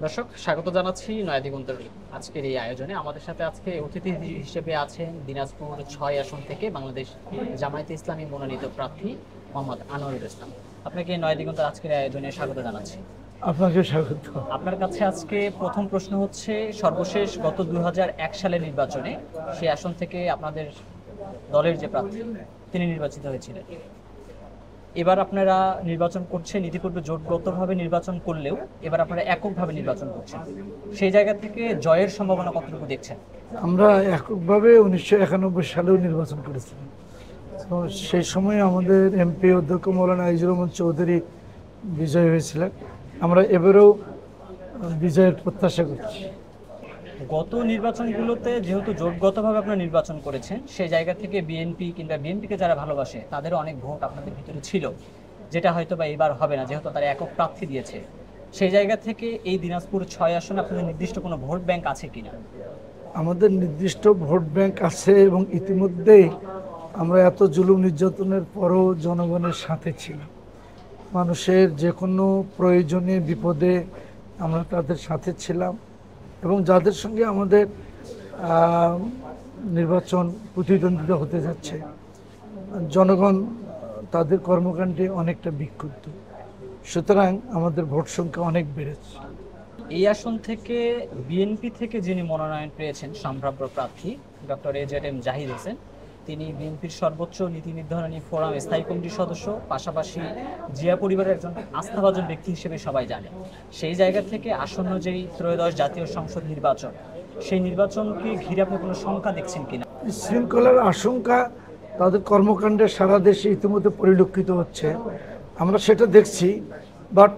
দর্শক স্বাগত জানাচ্ছি নয়াদিগন্তের আজকের এই আয়োজনে। আমাদের সাথে আজকে অতিথি হিসেবে আছেন দিনাজপুর ৬ আসন থেকে বাংলাদেশ জামায়াতে ইসলামী মনোনীত প্রার্থী মোহাম্মদ আনোয়ারুল ইসলাম। আপনাকে নয়াদিগন্তের আজকের আয়োজনে স্বাগত জানাচ্ছি। আপনাকে স্বাগত। আপনার কাছে আজকে প্রথম প্রশ্ন হচ্ছে, সর্বশেষ গত ২০০১ সালের নির্বাচনে সেই আসন থেকে আপনাদের দলের যে প্রার্থী তিনি নির্বাচিত হয়েছিলেন। এবার আপনারা নির্বাচন করছেন, ইতিপূর্বে জোটগতভাবে নির্বাচন করলেও এবার আপনারা এককভাবে নির্বাচন করছেন। সেই জায়গা থেকে জয়ের সম্ভাবনা কতটুকু দেখছেন? আমরা এককভাবে 1991 সালেও নির্বাচন করেছিলাম। তো সেই সময় আমাদের এমপি অধ্যক্ষ মৌলানা আজিজুর রহমান চৌধুরী বিজয় হয়েছিলেন। আমরা এবারেও বিজয়ের প্রত্যাশা করছি। গত নির্বাচনগুলোতে যেহেতু জোটগতভাবে আপনারা নির্বাচন করেছেন, সেই জায়গা থেকে বিএনপি কিংবা বিএনপিকে যারা ভালোবাসে তাদেরও অনেক ভোট আপনাদের ভিতরে ছিল, যেটা হয়তো বা এবার হবে না, যেহেতু তারা একক প্রার্থী দিয়েছে। সেই জায়গা থেকে এই দিনাজপুর ৬ আসনে আপনাদের নির্দিষ্ট কোনো ভোট ব্যাংক আছে কিনা? আমাদের নির্দিষ্ট ভোট ব্যাংক আছে এবং ইতিমধ্যেই আমরা এত জুলুম নির্যাতনের পরও জনগণের সাথে ছিলাম। মানুষের যে কোনো প্রয়োজনে বিপদে আমরা তাদের সাথে ছিলাম এবং যাদের সঙ্গে আমাদের নির্বাচন প্রতিদ্বন্দ্বিতা হতে যাচ্ছে, জনগণ তাদের কর্মকাণ্ডে অনেকটা বিক্ষুব্ধ। সুতরাং আমাদের ভোট সংখ্যা অনেক বেড়েছে। এই আসন থেকে বিএনপি থেকে যিনি মনোনয়ন পেয়েছেন সম্ভাব্য প্রার্থী ডক্টর এজেড জাহিদ হোসেন, তিনি বিএনপির সর্বোচ্চ নীতি নির্ধারণী ফোরাম স্থায়ী কমিটির সদস্য, পাশাপাশি জিয়া পরিবারের একজন আস্থাভাজন ব্যক্তি হিসেবে সবাই জানে। সেই জায়গা থেকে আসন্ন যেই ত্রয়োদশ জাতীয় সংসদ নির্বাচন, সেই নির্বাচনকে ঘিরে আপনি কোনো শঙ্কা দেখছেন কিনা? শৃঙ্খলার আশঙ্কা তাদের কর্মকাণ্ডে সারা দেশে ইতিমধ্যে পরিলক্ষিত হচ্ছে, আমরা সেটা দেখছি। বাট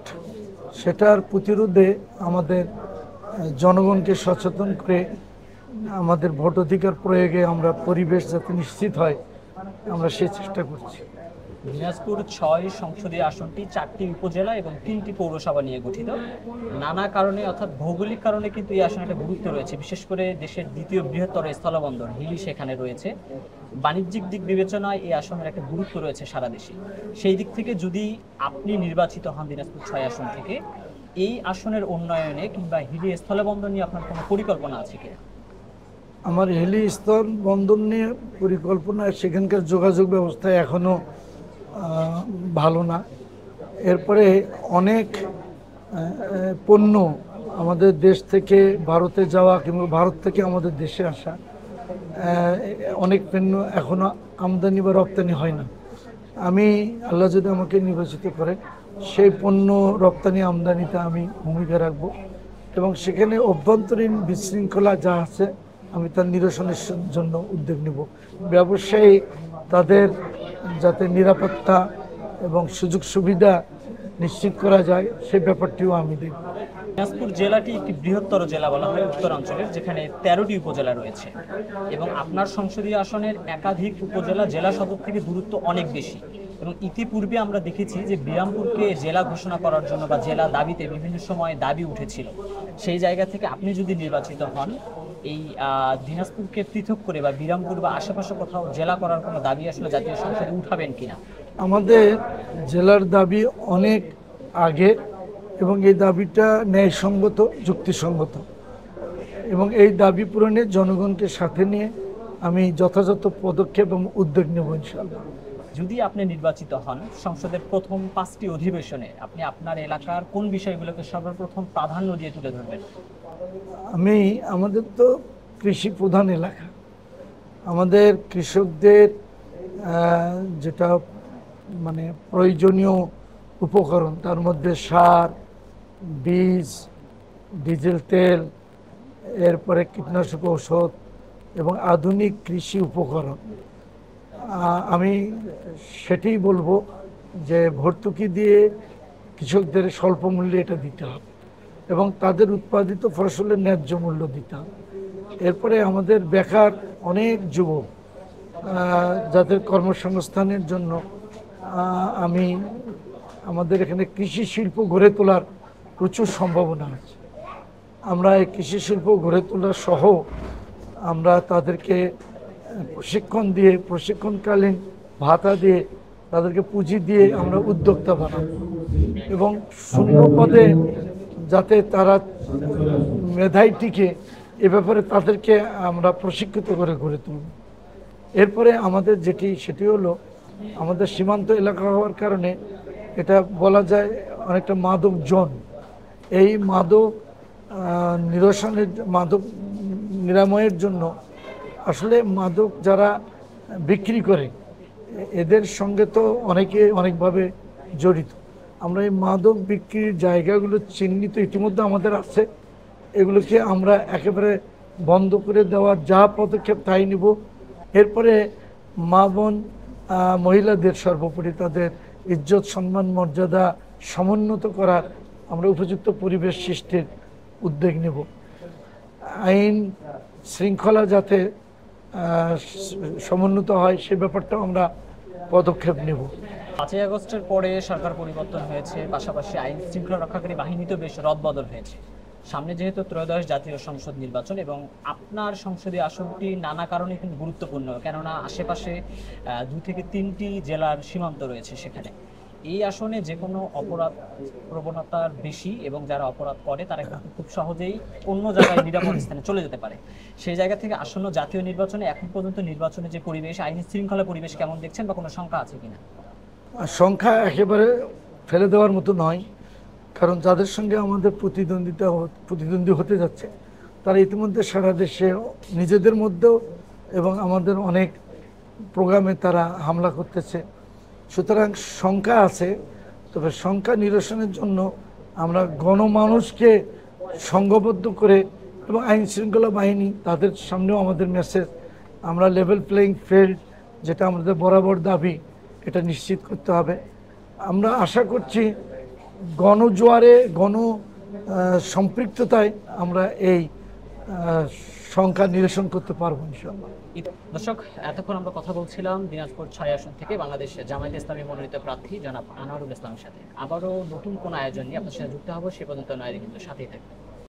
সেটার প্রতিরোধে আমাদের জনগণকে সচেতন করে আমাদের ভোট অধিকার প্রয়োগে আমরা পরিবেশ যাতে নিশ্চিত হয়, আমরা সেই চেষ্টা করছি। দিনাজপুর ৬ সংসদীয় আসনটি ৪টি উপজেলা এবং ৩টি পৌরসভা নিয়ে গঠিত। নানা কারণে অর্থাৎ ভৌগোলিক কারণে কিন্তু এই আসনে একটা গুরুত্ব রয়েছে। বিশেষ করে দেশের দ্বিতীয় বৃহত্তর স্থলবন্দর হিলি সেখানে রয়েছে। বাণিজ্যিক দিক বিবেচনায় এই আসনের একটা গুরুত্ব রয়েছে সারা দেশে। সেই দিক থেকে যদি আপনি নির্বাচিত হন দিনাজপুর ৬ আসন থেকে, এই আসনের উন্নয়নে কিংবা হিলি স্থলবন্দর নিয়ে আপনার কোনো পরিকল্পনা আছে কিনা? আমার হিলি স্থল বন্দর নিয়ে পরিকল্পনা, সেখানকার যোগাযোগ ব্যবস্থা এখনও ভালো না। এরপরে অনেক পণ্য আমাদের দেশ থেকে ভারতে যাওয়া কিংবা ভারত থেকে আমাদের দেশে আসা, অনেক পণ্য এখনও আমদানি বা রপ্তানি হয় না। আমি, আল্লাহ যদি আমাকে নির্বাচিত করে, সেই পণ্য রপ্তানি আমদানিতে আমি ভূমিকা রাখব এবং সেখানে অভ্যন্তরীণ বিশৃঙ্খলা যা আছে আমি তার নিরসনের জন্য উদ্যোগ নেব। ব্যবসায়ী তাদের যাতে নিরাপত্তা এবং সুযোগ সুবিধা নিশ্চিত করা যায় সেই ব্যাপারটিও আমি দেখব। দিনাজপুর জেলাটি একটি বৃহত্তর জেলা বলা হয় উত্তরাঞ্চলের, যেখানে ১৩টি উপজেলা রয়েছে এবং আপনার সংসদীয় আসনের একাধিক উপজেলা জেলা সদর থেকে দূরত্ব অনেক বেশি। এবং ইতিপূর্বে আমরা দেখেছি যে বিরামপুরকে জেলা ঘোষণা করার জন্য বা জেলা দাবিতে বিভিন্ন সময় দাবি উঠেছিল। সেই জায়গা থেকে আপনি যদি নির্বাচিত হন, এই দিনাজপুরকে পৃথক করে বা বিরামপুর বা আশেপাশে কোথাও জেলা করার কোনো দাবি আসলে জাতীয় সংসদে উঠাবেন কিনা? আমাদের জেলার দাবি অনেক আগে এবং এই দাবিটা ন্যায়সঙ্গত, যুক্তিসঙ্গত এবং এই দাবি পূরণে জনগণকে সাথে নিয়ে আমি যথাযথ পদক্ষেপ এবং উদ্যোগ নেব ইনশাআল্লাহ। যদি আপনি নির্বাচিত হন, সংসদের প্রথম 5টি অধিবেশনে আপনি আপনার এলাকার কোন বিষয়গুলোকে সর্বপ্রথম প্রাধান্য দিয়ে তুলে ধরবেন? আমাদের তো কৃষি প্রধান এলাকা, আমাদের কৃষকদের যেটা মানে প্রয়োজনীয় উপকরণ, তার মধ্যে সার, বীজ, ডিজেল তেল, এরপরে কীটনাশক ঔষধ এবং আধুনিক কৃষি উপকরণ, আমি সেটাই বলবো যে ভর্তুকি দিয়ে কৃষকদের স্বল্প মূল্যে এটা দিতে হবে এবং তাদের উৎপাদিত ফসলের ন্যায্য মূল্য দিতে হবে। এরপরে আমাদের বেকার অনেক যুবক, যাদের কর্মসংস্থানের জন্য আমাদের এখানে কৃষি শিল্প গড়ে তোলার প্রচুর সম্ভাবনা আছে। আমরা এই কৃষি শিল্প গড়ে তোলা সহ আমরা তাদেরকে প্রশিক্ষণ দিয়ে, প্রশিক্ষণকালীন ভাতা দিয়ে, তাদেরকে পুঁজি দিয়ে আমরা উদ্যোক্তা বানাবো এবং শূন্য পদে যাতে তারা মেধায় টিকে এ ব্যাপারে তাদেরকে আমরা প্রশিক্ষিত করে গড়ে তুলব। এরপরে আমাদের সেটি হলো আমাদের সীমান্ত এলাকা হওয়ার কারণে এটা বলা যায় অনেকটা মাদক জোন। এই মাদক মাদক নিরাময়ের জন্য আসলে মাদক যারা বিক্রি করে এদের সঙ্গে তো অনেকে অনেকভাবে জড়িত। আমরা এই মাদক বিক্রির জায়গাগুলো চিহ্নিত ইতিমধ্যে আমাদের আছে, এগুলোকে আমরা একেবারে বন্ধ করে দেওয়ার যা পদক্ষেপ তাই নিব। এরপরে মা বোন মহিলাদের সর্বোপরি তাদের ইজ্জত সম্মান মর্যাদা সমুন্নত করার আমরা উপযুক্ত পরিবেশ সৃষ্টির উদ্যোগ নেব। আইন শৃঙ্খলা যাতে সমুন্নত হয় সে ব্যাপারটাও আমরা পদক্ষেপ নেব। 5ই আগস্টের পরে সরকার পরিবর্তন হয়েছে, পাশাপাশি আইন শৃঙ্খলা রক্ষাকারী বাহিনীতেও বেশ রদবদল হয়েছে। সামনে যেহেতু ত্রয়োদশ জাতীয় সংসদ নির্বাচন এবং আপনার সংসদীয় আসনটি নানা কারণে কিন্তু গুরুত্বপূর্ণ, কেননা আশেপাশে 2 থেকে 3টি জেলার সীমান্ত রয়েছে। সেখানে এই আসনে যে কোনো অপরাধ প্রবণতার বেশি এবং যারা অপরাধ করে তারা কিন্তু খুব সহজেই অন্য জায়গায় নিরাপদ স্থানে চলে যেতে পারে। সেই জায়গা থেকে আসন্ন জাতীয় নির্বাচনে এখন পর্যন্ত নির্বাচনে যে পরিবেশ, আইন শৃঙ্খলা পরিবেশ কেমন দেখছেন বা কোনো শঙ্কা আছে কিনা? সংখ্যা একেবারে ফেলে দেওয়ার মতো নয়, কারণ যাদের সঙ্গে আমাদের প্রতিদ্বন্দ্বী হতে যাচ্ছে তারা ইতিমধ্যে সারা দেশে নিজেদের মধ্যেও এবং আমাদের অনেক প্রোগ্রামে তারা হামলা করতেছে। সুতরাং সংখ্যা আছে, তবে সংখ্যা নিরসনের জন্য আমরা গণমানুষকে সংঘবদ্ধ করে এবং আইন শৃঙ্খলা বাহিনী তাদের সামনেও আমাদের মেসেজ, আমরা লেভেল প্লেইং ফিল্ড যেটা আমাদের বরাবর দাবি এটা নিশ্চিত করতে হবে। আমরা আশা করছি গণজোয়ারে সম্পৃক্ততায় আমরা এই সংখ্যা নিরসন করতে পারবো ইনশাআল্লাহ। দর্শক, এতক্ষণ আমরা কথা বলছিলাম দিনাজপুর 6 আসন থেকে বাংলাদেশ জামায়াতে ইসলামী মনোনীত প্রার্থী জনাব আনোয়ারুল ইসলামের সাথে। আবারও নতুন কোন আয়োজন নিয়ে আপনার সাথে যুক্ত হবো, সে পর্যন্ত নয় কিন্তু সাথেই থাকবেন।